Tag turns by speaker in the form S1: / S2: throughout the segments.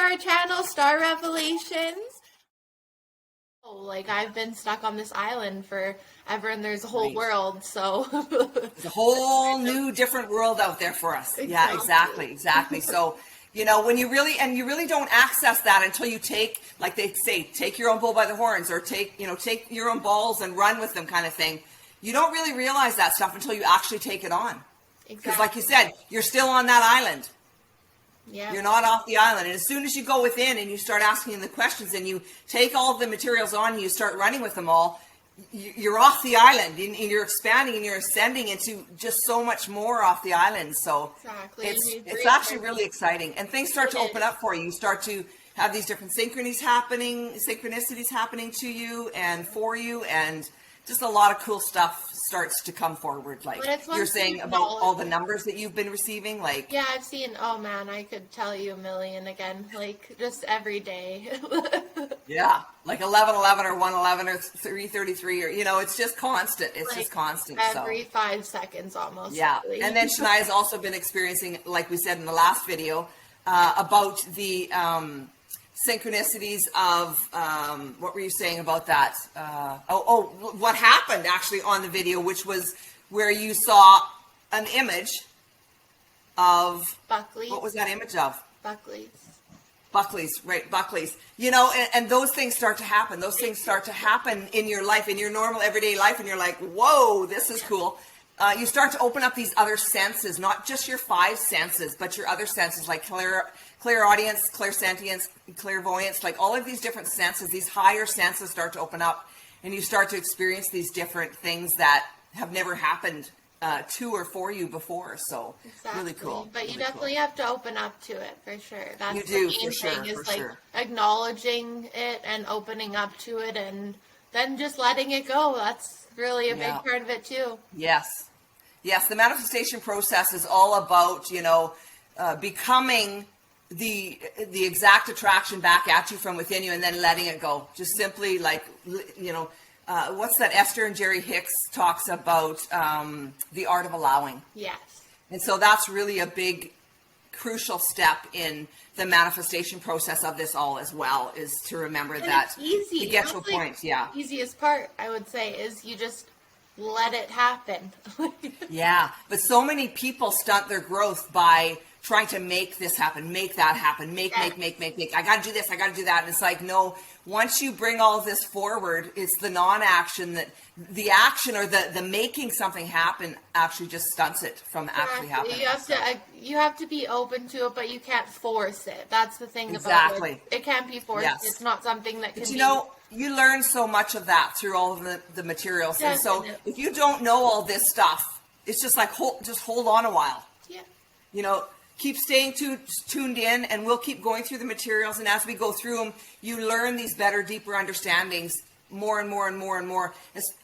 S1: our channel, Star Revelations. Oh, like I've been stuck on this island forever and there's a whole world, so.
S2: There's a whole new different world out there for us. Exactly. Yeah, exactly. So, you know, when you really don't access that until you take, like they say, take your own bull by the horns, or take your own balls and run with them kind of thing. You don't really realize that stuff until you actually take it on. Because like you said, you're still on that island. Yeah. You're not off the island. And as soon as you go within and you start asking the questions and you take all of the materials on and you start running with them all, you're off the island and you're expanding and you're ascending into just so much more off the island. So it's actually really exciting. And things start to open up for you. You start to have these different synchronicities happening to you and for you, and just a lot of cool stuff starts to come forward. Like you're saying about all the numbers that you've been receiving. Like,
S1: yeah, I've seen, oh man, I could tell you a million again, like just every day.
S2: Yeah, like 1111 or 111 or 333, or, you know, it's just constant. It's like just constant.
S1: Every 5 seconds almost.
S2: Yeah. Really. And then Shania's also been experiencing, like we said in the last video, about the synchronicities of, what were you saying about that? What happened actually on the video, which was where you saw an image of
S1: Buckley's.
S2: What was that image of?
S1: Buckley's,
S2: right? Buckley's. You know, and those things start to happen. Those things start to happen in your life, in your normal everyday life, and you're like, whoa, this is cool. You start to open up these other senses, not just your 5 senses, but your other senses, like clairaudience, clairsentience, clairvoyance, like all of these different senses, these higher senses start to open up, and you start to experience these different things that have never happened to or for you before. So really cool.
S1: But you
S2: really
S1: definitely have to open up to it for sure. That's
S2: you do,
S1: the main thing is like acknowledging it and opening up to it, and then just letting it go. That's really a big part of it too.
S2: Yes. The manifestation process is all about, you know, becoming the exact attraction back at you from within you, and then letting it go. Just simply, like, you know, what's that? Esther and Jerry Hicks talks about the art of allowing.
S1: Yes.
S2: And so that's really a big, crucial step in the manifestation process of this all as well, is to remember that
S1: it's easy.
S2: To get to a point. Yeah.
S1: The easiest part, I would say, is you just let it happen.
S2: Yeah. But so many people stunt their growth by trying to make this happen, make that happen, make. I got to do this, I got to do that. And it's like, no, once you bring all this forward, it's the non-action that the action or the making something happen actually just stunts it from actually happening.
S1: You have to be open to it, but you can't force it. That's the thing about it. It can't be forced. Yes. It's not something that can be.
S2: You know, you learn so much of that through all of the materials. Definitely. And so if you don't know all this stuff, it's just like, hold on a while.
S1: Yeah.
S2: You know, keep staying tuned in, and we'll keep going through the materials. And as we go through them, you learn these better, deeper understandings more and more and more and more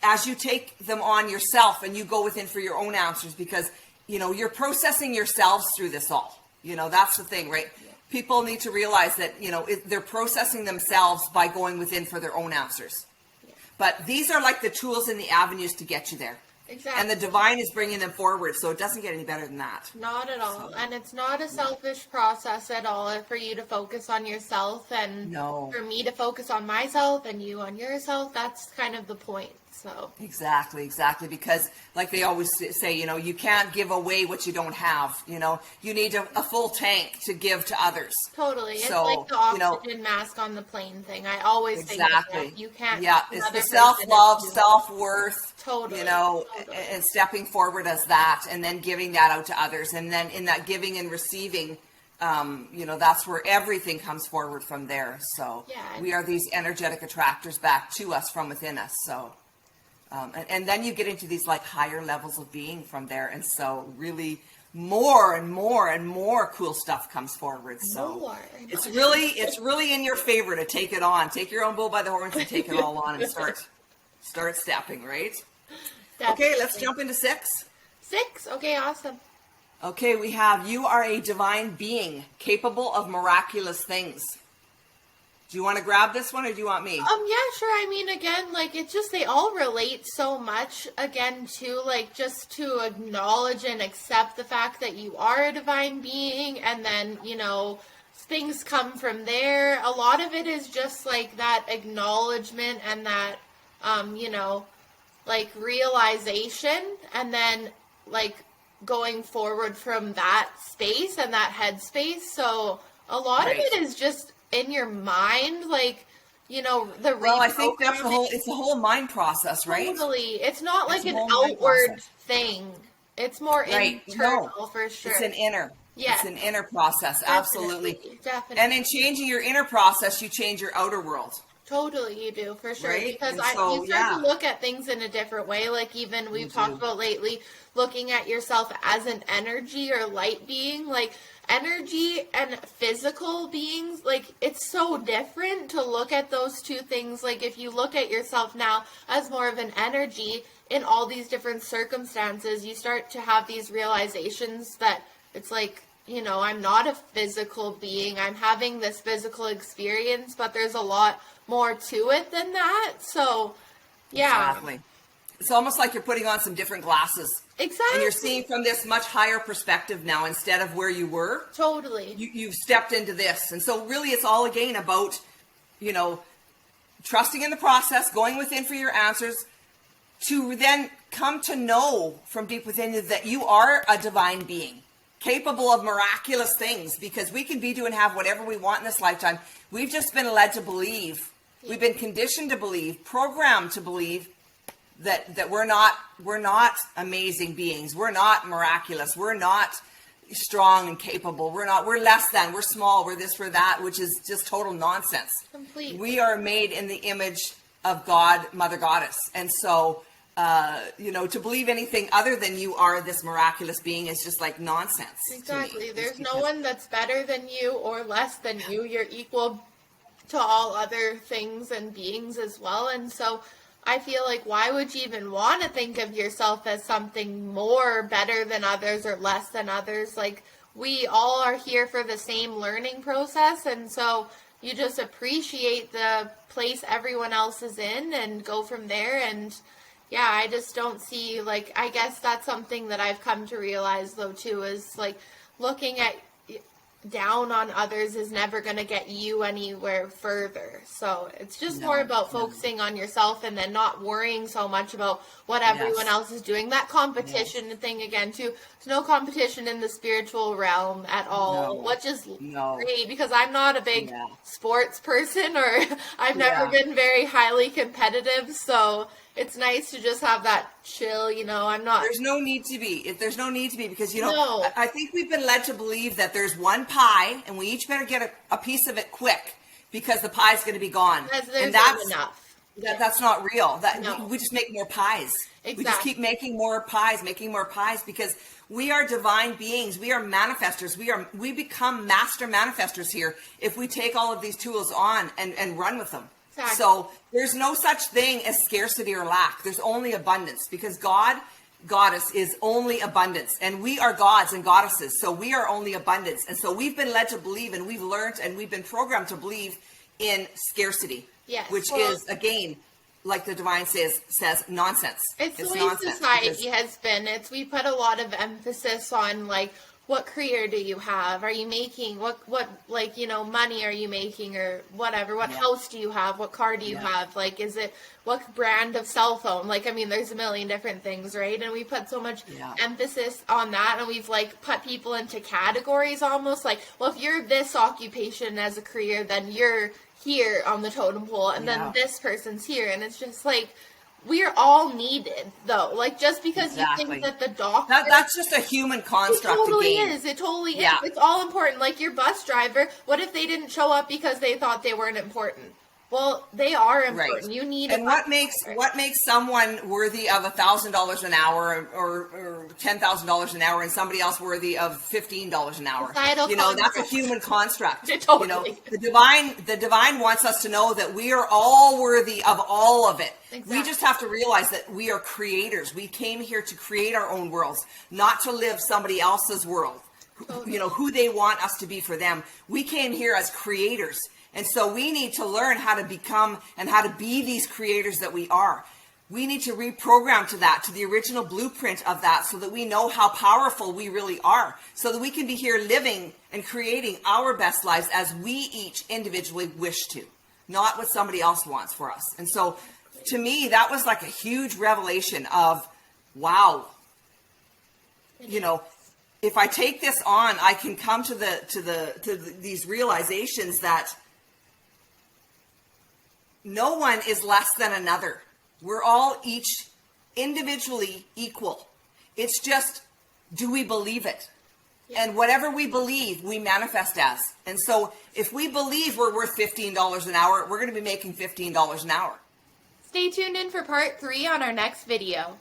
S2: as you take them on yourself and you go within for your own answers, because, you know, you're processing yourselves through this all. You know, that's the thing, right? Yeah. People need to realize that, you know, they're processing themselves by going within for their own answers. Yeah. But these are like the tools and the avenues to get you there.
S1: Exactly.
S2: And the divine is bringing them forward, so it doesn't get any better than that.
S1: Not at all. So, and it's not a selfish process at all for you to focus on yourself and for me to focus on myself and you on yourself. That's kind of the point. So
S2: Exactly. Because like they always say, you know, you can't give away what you don't have. You know, you need a full tank to give to others.
S1: Totally. It's like the oxygen mask on the plane thing. I always think that. You can't.
S2: Yeah, it's the self-love, self-worth.
S1: Totally.
S2: You know, and stepping forward as that, and then giving that out to others. And then in that giving and receiving, you know, that's where everything comes forward from there. So we are these energetic attractors back to us from within us. So, and then you get into these like higher levels of being from there. And so really more and more and more cool stuff comes forward. So it's really in your favor to take it on. Take your own bull by the horns and take it all on and start stepping, right? Definitely. Okay, let's jump into 6.
S1: 6? Okay, awesome.
S2: Okay, we have, you are a divine being capable of miraculous things. Do you want to grab this one, or do you want me?
S1: Yeah, sure. I mean, again, like, it's just, they all relate so much, again, to, like, just to acknowledge and accept the fact that you are a divine being, and then, you know, things come from there. A lot of it is just like that acknowledgement and that, you know, like realization, and then like going forward from that space and that headspace. So a lot of it is just in your mind, like, you know, the
S2: well, I think that's it's the whole mind process, right?
S1: Totally. It's not like an outward thing. It's more internal for sure.
S2: It's an inner.
S1: Yeah.
S2: It's an inner process. Absolutely.
S1: Definitely.
S2: And in changing your inner process, you change your outer world.
S1: Totally, you do, for sure.
S2: Right?
S1: Because you start to look at things in a different way. Like even we've talked about lately, looking at yourself as an energy or light being. Like energy and physical beings, like it's so different to look at those two things. Like if you look at yourself now as more of an energy in all these different circumstances, you start to have these realizations that it's like, you know, I'm not a physical being. I'm having this physical experience, but there's a lot more to it than that. So, yeah.
S2: Exactly. It's almost like you're putting on some different glasses.
S1: Exactly.
S2: And you're seeing from this much higher perspective now instead of where you were.
S1: Totally.
S2: You've stepped into this. And so really it's all again about, you know, trusting in the process, going within for your answers, to then come to know from deep within you that you are a divine being, capable of miraculous things, because we can be, do, and have whatever we want in this lifetime. We've just been led to believe. We've been conditioned to believe, programmed to believe that we're not amazing beings. We're not miraculous. We're not strong and capable. We're less than, we're small, we're this, we're that, which is just total nonsense.
S1: Complete.
S2: We are made in the image of God, Mother Goddess. And so, you know, to believe anything other than you are this miraculous being is just like nonsense.
S1: Exactly. There's no one that's better than you or less than you. You're equal to all other things and beings as well. And so I feel like, why would you even want to think of yourself as something more better than others or less than others? Like, we all are here for the same learning process. And so you just appreciate the place everyone else is in and go from there. And yeah, I just don't see, like, I guess that's something that I've come to realize though too, is like looking at down on others is never going to get you anywhere further. So it's just more about focusing on yourself and then not worrying so much about what everyone else is doing. That competition thing again too. There's no competition in the spiritual realm at all, which is great, because I'm not a big sports person, or I've never been very highly competitive. So it's nice to just have that chill, you know, I'm not...
S2: There's no need to be. There's no need to be, because, you know, I think we've been led to believe that there's one pie and we each better get a piece of it quick because the pie's going to be gone.
S1: And that's enough.
S2: That's not real. We just make more pies.
S1: Exactly.
S2: We just keep making more pies because we are divine beings. We are manifestors. We become master manifestors here if we take all of these tools on and run with them. Exactly. So there's no such thing as scarcity or lack. There's only abundance, because God, Goddess, is only abundance. And we are gods and goddesses. So we are only abundance. And so we've been led to believe, and we've learned, and we've been programmed to believe in scarcity.
S1: Yes.
S2: Which is, again, like the divine says nonsense.
S1: It's the way society has been. We put a lot of emphasis on, like, what career do you have? Are you making, what like, you know, money are you making, or whatever? What house do you have? What car do you have? Like, is it, what brand of cell phone? Like, I mean, there's a million different things, right? And we put so much emphasis on that, and we've, like, put people into categories almost. Like, well, if you're this occupation as a career, then you're here on the totem pole, and then this person's here. And it's just like, we're all needed, though. Like, just because you think that the doctor...
S2: That's just a human construct.
S1: It totally is. It totally is. It's all important. Like, your bus driver, what if they didn't show up because they thought they weren't important? Well, they are important. Right. You need.
S2: And what makes someone worthy of $1,000 an hour or $10,000 an hour, and somebody else worthy of $15 an hour? You know, that's a human construct.
S1: Totally.
S2: You know, the divine wants us to know that we are all worthy of all of it. Exactly. We just have to realize that we are creators. We came here to create our own worlds, not to live somebody else's world. You know, who they want us to be for them. We came here as creators. And so we need to learn how to become and how to be these creators that we are. we need to reprogram to that, to the original blueprint of that, so that we know how powerful we really are, so that we can be here living and creating our best lives as we each individually wish to, not what somebody else wants for us. And so to me, that was like a huge revelation of, wow, you know, if I take this on, I can come to these realizations that no one is less than another. We're all each individually equal. It's just, do we believe it? Yeah. And whatever we believe, we manifest as. And so if we believe we're worth $15 an hour, we're going to be making $15 an hour.
S1: Stay tuned in for part 3 on our next video.